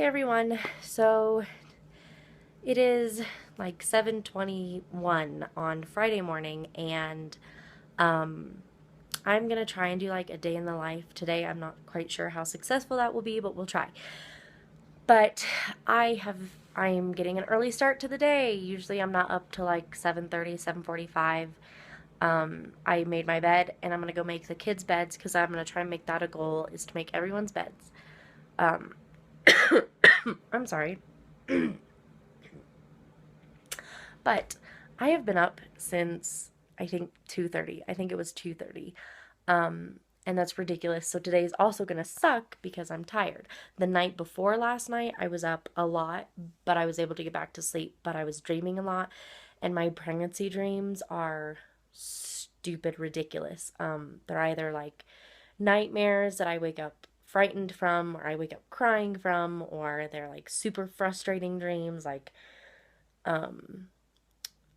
Hey everyone, so it is like 7:21 on Friday morning, and um, I'm gonna try and do like a day in the life today. I'm not quite sure how successful that will be, but we'll try. But I am getting an early start to the day. Usually I'm not up till like 7:30, 7:45. I made my bed and I'm gonna go make the kids' beds because I'm gonna try and make that a goal, is to make everyone's beds. Um, I'm sorry. But I have been up since I think 2:30. I think it was 2:30. Um and that's ridiculous. So today's also going to suck because I'm tired. The night before last night, I was up a lot, but I was able to get back to sleep, but I was dreaming a lot, and my pregnancy dreams are stupid ridiculous. They're either like nightmares that I wake up frightened from, or I wake up crying from, or they're like super frustrating dreams like um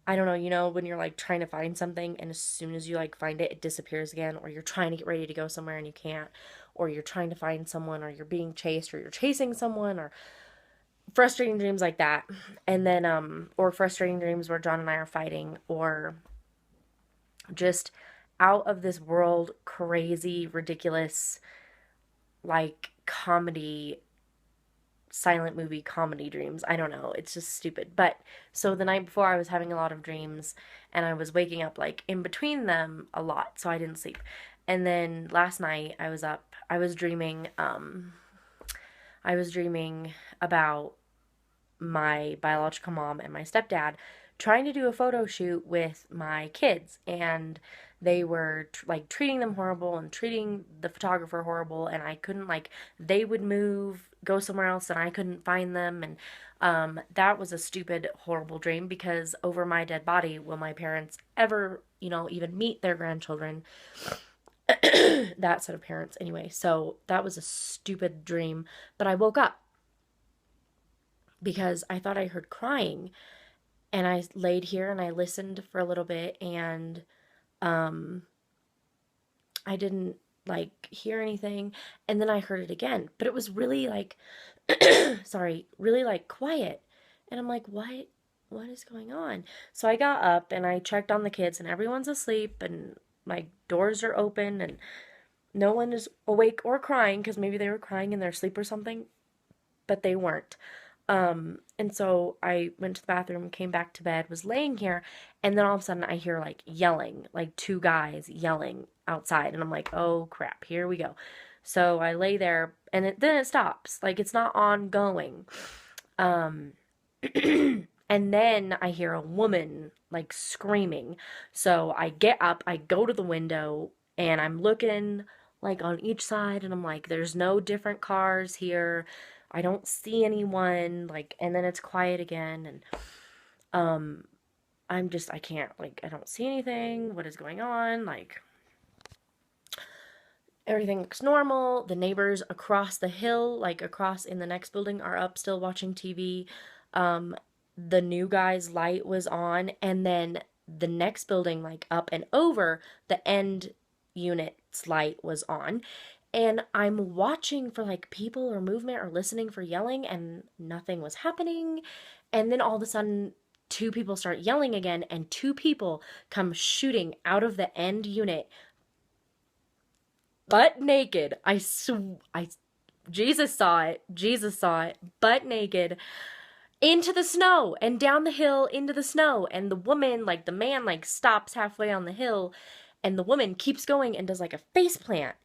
I don't know, when you're like trying to find something and as soon as you like find it, it disappears again, or you're trying to get ready to go somewhere and you can't, or you're trying to find someone, or you're being chased, or you're chasing someone, or frustrating dreams like that. And then, or frustrating dreams where John and I are fighting, or just out of this world, crazy, ridiculous, like comedy silent movie comedy dreams. I don't know. It's just stupid. But so the night before I was having a lot of dreams and I was waking up like in between them a lot, so I didn't sleep. And then last night I was up. I was dreaming about my biological mom and my stepdad trying to do a photo shoot with my kids, and they were like treating them horrible and treating the photographer horrible, and I couldn't, like, they would move go somewhere else and I couldn't find them. And that was a stupid horrible dream, because over my dead body will my parents ever even meet their grandchildren? That set of parents anyway. So that was a stupid dream, but I woke up because I thought I heard crying, and I laid here and I listened for a little bit, and um I didn't like hear anything, and then I heard it again, but it was really like sorry, really like quiet. And I'm like, what is going on? So I got up and I checked on the kids, and everyone's asleep, and my doors are open, and no one is awake or crying, because maybe they were crying in their sleep or something, but they weren't. And so I went to the bathroom, came back to bed, was laying here, and then all of a sudden I hear like yelling, like two guys yelling outside, and I'm like, oh crap, here we go. So I lay there, and then it stops, like it's not ongoing. Um, and then I hear a woman like screaming. So I get up, I go to the window, and I'm looking like on each side, and I'm like, there's no different cars here. I don't see anyone, like, and then it's quiet again, and um I can't, like, I don't see anything. What is going on? Like, everything looks normal. The neighbors across the hill, like across in the next building, are up still watching TV. Um, the new guy's light was on, and then the next building, like up and over, the end unit's light was on. And I'm watching for like people or movement or listening for yelling, and nothing was happening. And then all of a sudden, two people start yelling again, and two people come shooting out of the end unit, butt naked. Jesus saw it. Jesus saw it. Butt naked into the snow and down the hill into the snow. And the woman, like the man, like stops halfway on the hill, and the woman keeps going and does like a face plant.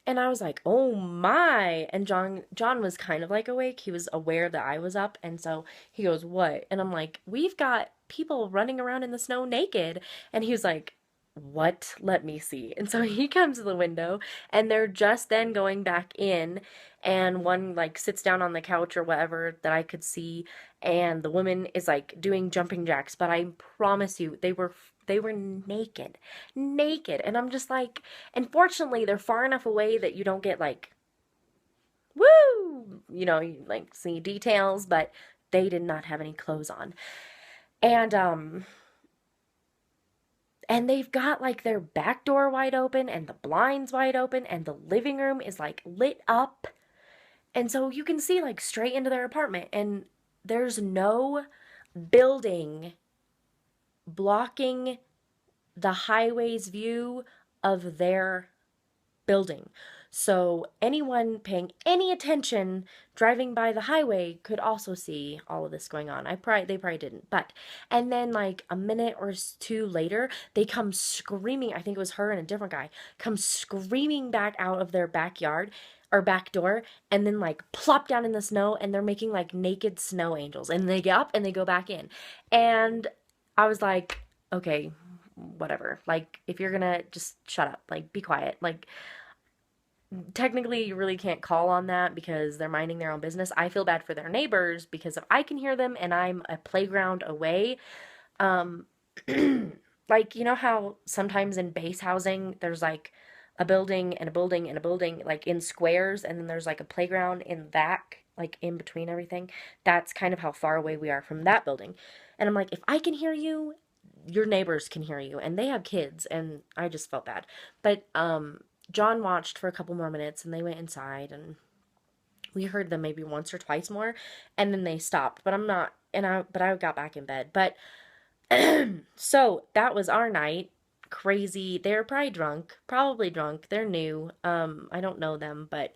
And I was like, "Oh my." And John was kind of like awake. He was aware that I was up, and so he goes, "What?" And I'm like, "We've got people running around in the snow naked." And he was like, "What? Let me see." And so he comes to the window, and they're just then going back in, and one like sits down on the couch or whatever that I could see, and the woman is like doing jumping jacks, but I promise you they were naked. Naked. And I'm just like, and fortunately they're far enough away that you don't get like, woo, you like see details, but they did not have any clothes on. And they've got like their back door wide open and the blinds wide open, and the living room is like lit up, And so you can see like straight into their apartment, and there's no building blocking the highway's view of their building. So anyone paying any attention driving by the highway could also see all of this going on. They probably didn't. But and then like a minute or two later, they come screaming, I think it was her and a different guy, come screaming back out of their backyard or back door, and then like plop down in the snow, and they're making like naked snow angels, and they get up and they go back in. And I was like, okay, whatever. Like, if you're gonna just shut up, like, be quiet. Like, technically, you really can't call on that because they're minding their own business. I feel bad for their neighbors because if I can hear them and I'm a playground away, um, like, you know how sometimes in base housing there's like a building and a building and a building, like in squares, and then there's like a playground in back, like in between everything? That's kind of how far away we are from that building. And I'm like, if I can hear you, your neighbors can hear you, and they have kids, and I just felt bad. But John watched for a couple more minutes, and they went inside, and we heard them maybe once or twice more, and then they stopped. But I'm not, and I got back in bed. But so that was our night. Crazy. They're probably drunk. Probably drunk. They're new. I don't know them, but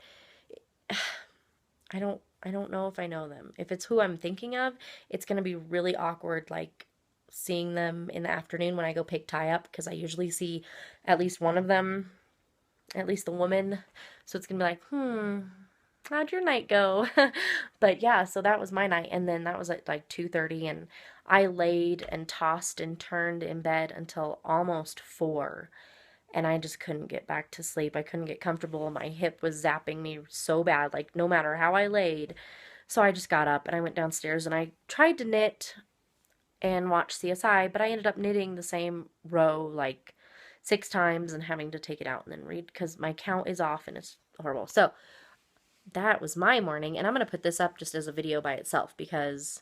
I don't know if I know them. If it's who I'm thinking of, it's gonna be really awkward, like seeing them in the afternoon when I go pick Ty up, because I usually see at least one of them, at least the woman. So it's gonna be like, how'd your night go? But yeah, so that was my night, and then that was at like 2:30, and I laid and tossed and turned in bed until almost 4, and I just couldn't get back to sleep. I couldn't get comfortable. My hip was zapping me so bad, like no matter how I laid. So I just got up and I went downstairs and I tried to knit and watch CSI, but I ended up knitting the same row like 6 times and having to take it out and then read because my count is off and it's horrible. So that was my morning, and I'm going to put this up just as a video by itself because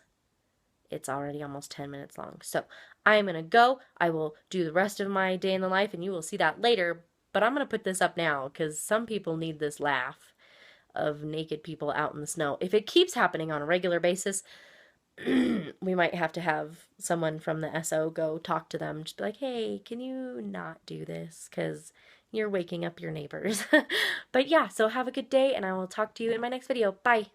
it's already almost 10 minutes long. So I'm going to go. I will do the rest of my day in the life, and you will see that later. But I'm going to put this up now because some people need this laugh of naked people out in the snow. If it keeps happening on a regular basis, we might have to have someone from the SO go talk to them. Just be like, hey, can you not do this? Because you're waking up your neighbors. But yeah, so have a good day, and I will talk to you in my next video. Bye.